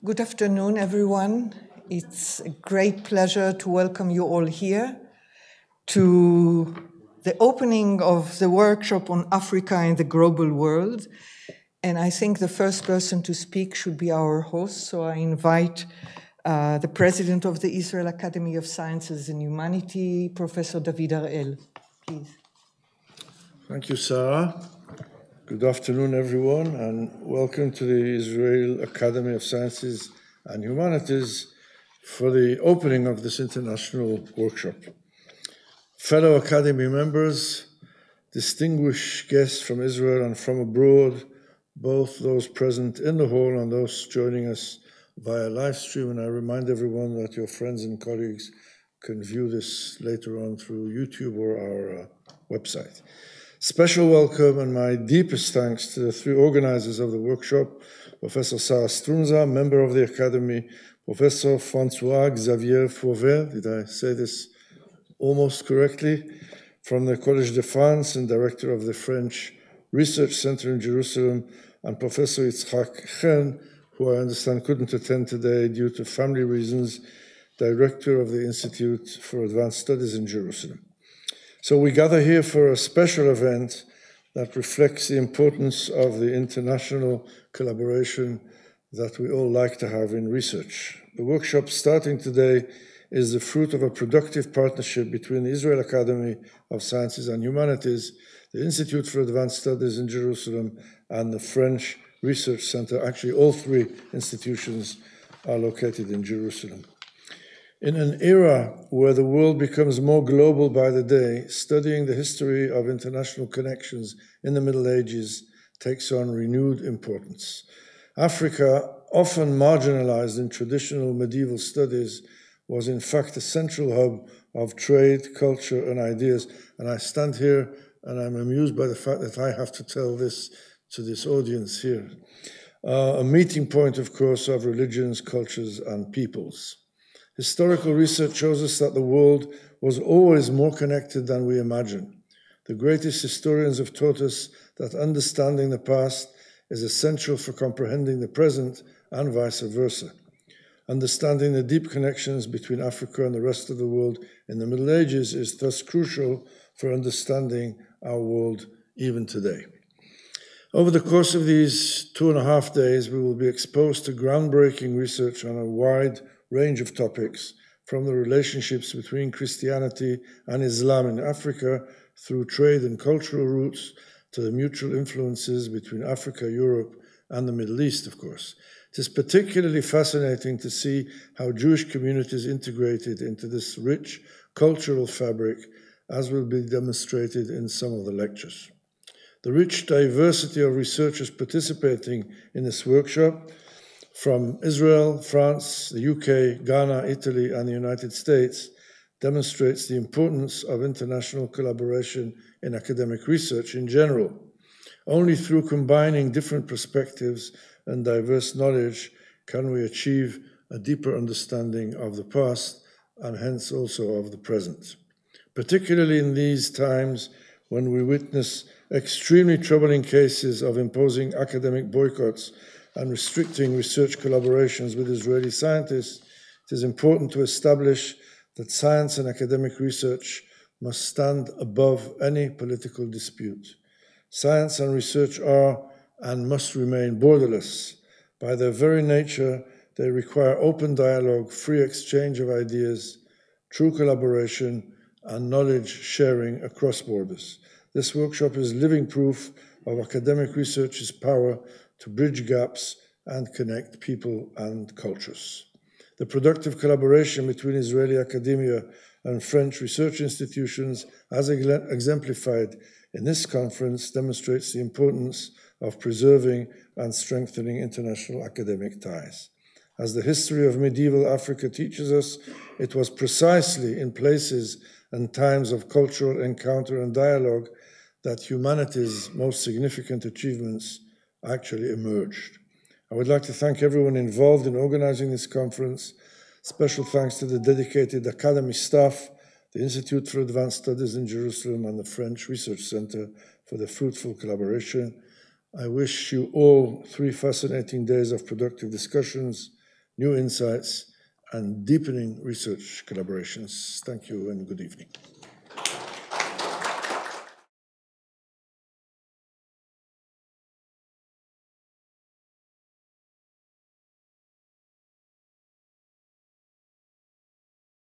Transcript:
Good afternoon, everyone. It's a great pleasure to welcome you all here to the opening of the workshop on Africa and the global world. And I think the first person to speak should be our host. So I invite the president of the Israel Academy of Sciences and Humanities, Professor David Harel. Please. Thank you, Sarah. Good afternoon, everyone, and welcome to the Israel Academy of Sciences and Humanities for the opening of this international workshop. Fellow Academy members, distinguished guests from Israel and from abroad, both those present in the hall and those joining us via live stream, and I remind everyone that your friends and colleagues can view this later on through YouTube or our website. Special welcome and my deepest thanks to the three organizers of the workshop, Professor Sarah Stroumsa, member of the Academy, Professor François-Xavier Fauvelle, did I say this almost correctly, from the Collège de France and director of the French Research Center in Jerusalem, and Professor Yitzhaq Hen, who I understand couldn't attend today due to family reasons, director of the Institute for Advanced Studies in Jerusalem. So we gather here for a special event that reflects the importance of the international collaboration that we all like to have in research. The workshop starting today is the fruit of a productive partnership between the Israel Academy of Sciences and Humanities, the Institute for Advanced Studies in Jerusalem, and the French Research Center. Actually, all three institutions are located in Jerusalem. In an era where the world becomes more global by the day, studying the history of international connections in the Middle Ages takes on renewed importance. Africa, often marginalized in traditional medieval studies, was in fact a central hub of trade, culture, and ideas. And I stand here and I'm amused by the fact that I have to tell this to this audience here. A meeting point, of course, of religions, cultures, and peoples. Historical research shows us that the world was always more connected than we imagine. The greatest historians have taught us that understanding the past is essential for comprehending the present and vice versa. Understanding the deep connections between Africa and the rest of the world in the Middle Ages is thus crucial for understanding our world even today. Over the course of these 2.5 days, we will be exposed to groundbreaking research on a wide range of topics, from the relationships between Christianity and Islam in Africa through trade and cultural routes to the mutual influences between Africa, Europe, and the Middle East, of course. It is particularly fascinating to see how Jewish communities integrated into this rich cultural fabric, as will be demonstrated in some of the lectures. The rich diversity of researchers participating in this workshop from Israel, France, the UK, Ghana, Italy, and the United States demonstrates the importance of international collaboration in academic research in general. Only through combining different perspectives and diverse knowledge can we achieve a deeper understanding of the past and hence also of the present. Particularly in these times when we witness extremely troubling cases of imposing academic boycotts and restricting research collaborations with Israeli scientists, it is important to establish that science and academic research must stand above any political dispute. Science and research are and must remain borderless. By their very nature, they require open dialogue, free exchange of ideas, true collaboration, and knowledge sharing across borders. This workshop is living proof of academic research's power to bridge gaps and connect people and cultures. The productive collaboration between Israeli academia and French research institutions, as exemplified in this conference, demonstrates the importance of preserving and strengthening international academic ties. As the history of medieval Africa teaches us, it was precisely in places and times of cultural encounter and dialogue that humanity's most significant achievements actually emerged. I would like to thank everyone involved in organizing this conference. Special thanks to the dedicated Academy staff, the Institute for Advanced Studies in Jerusalem, and the French Research Center for the fruitful collaboration. I wish you all 3 fascinating days of productive discussions, new insights, and deepening research collaborations. Thank you and good evening.